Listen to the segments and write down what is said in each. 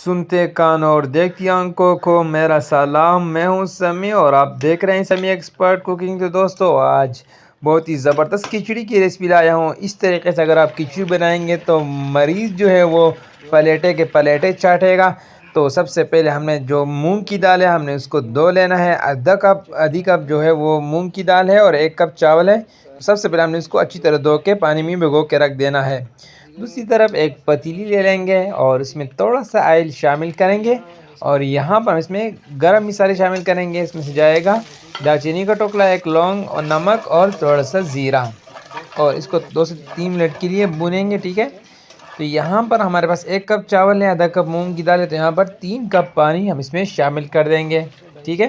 सुनते कान और देखती आंखों को मेरा सलाम। मैं हूं समी और आप देख रहे हैं समी एक्सपर्ट कुकिंग। तो दोस्तों आज बहुत ही ज़बरदस्त खिचड़ी की रेसिपी लाया हूं। इस तरीके से अगर आप खिचड़ी बनाएंगे तो मरीज़ जो है वो पलेटे के पलेटे चाटेगा। तो सबसे पहले हमने जो मूंग की दाल है हमने उसको धो लेना है। आधी कप जो है वो मूंग की दाल है और 1 कप चावल है। तो सबसे पहले हमने इसको अच्छी तरह धो के पानी में भिगो के रख देना है। दूसरी तरफ एक पतीली ले लेंगे और इसमें थोड़ा सा ऑयल शामिल करेंगे और यहाँ पर इसमें गरम मसाले शामिल करेंगे। इसमें से जाएगा दालचीनी का टुकड़ा, 1 लौंग और नमक और थोड़ा सा ज़ीरा, और इसको 2 से 3 मिनट के लिए भुनेंगे। ठीक है। तो यहाँ पर हमारे पास 1 कप चावल है, आधा कप मूंग की दाल है, तो यहाँ पर 3 कप पानी हम इसमें शामिल कर देंगे। ठीक है।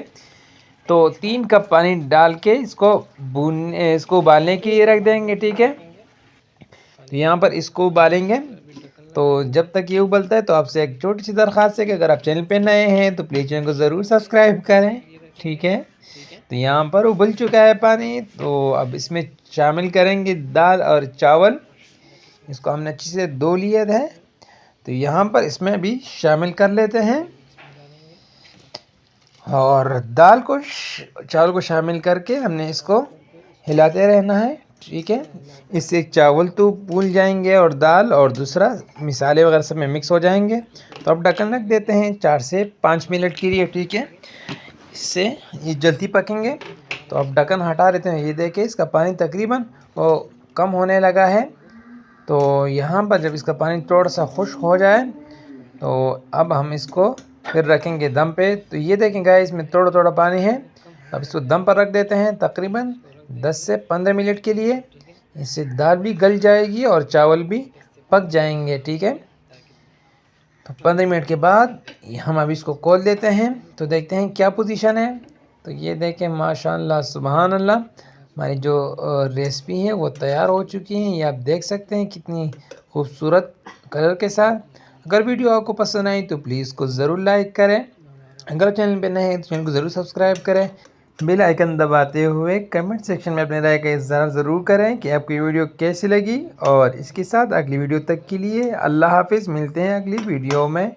तो 3 कप पानी डाल के इसको उबालने के लिए रख देंगे। ठीक है। तो यहाँ पर इसको उबालेंगे। तो जब तक ये उबलता है तो आपसे एक छोटी सी दरख्वास्त है कि अगर आप चैनल पे नए हैं तो प्लीज़ चैनल को ज़रूर सब्सक्राइब करें। ठीक है। तो यहाँ पर उबल चुका है पानी, तो अब इसमें शामिल करेंगे दाल और चावल। इसको हमने अच्छे से धो लिया है, तो यहाँ पर इसमें भी शामिल कर लेते हैं और चावल को शामिल करके हमने इसको हिलाते रहना है। ठीक है। इससे चावल तो फूल जाएंगे और दाल और दूसरा मसाले वगैरह सब में मिक्स हो जाएंगे। तो अब ढक्कन रख देते हैं 4 से 5 मिनट के लिए। ठीक है। इससे ये जल्दी पकेंगे। तो अब ढक्कन हटा देते हैं। ये देखिए इसका पानी तकरीबन वो कम होने लगा है। तो यहाँ पर जब इसका पानी थोड़ा सा खुश्क हो जाए तो अब हम इसको फिर रखेंगे दम पे। तो ये देखें गाइस इसमें थोड़ा थोड़ा पानी है। अब इसको दम पर रख देते हैं तकरीबन 10 से 15 मिनट के लिए। इससे दाल भी गल जाएगी और चावल भी पक जाएंगे। ठीक है। तो 15 मिनट के बाद हम अब इसको खोल देते हैं तो देखते हैं क्या पोजीशन है। तो ये देखें माशाल्लाह सुभान अल्लाह, हमारी जो रेसिपी है वो तैयार हो चुकी है। ये आप देख सकते हैं कितनी खूबसूरत कलर के साथ। अगर वीडियो आपको पसंद आई तो प्लीज़ इसको ज़रूर लाइक करें। अगर चैनल पे नए हैं तो चैनल को ज़रूर सब्सक्राइब करें। बेल आइकन दबाते हुए कमेंट सेक्शन में अपने राय का इज़हार ज़रूर करें कि आपको ये वीडियो कैसी लगी। और इसके साथ अगली वीडियो तक के लिए अल्लाह हाफिज़। मिलते हैं अगली वीडियो में।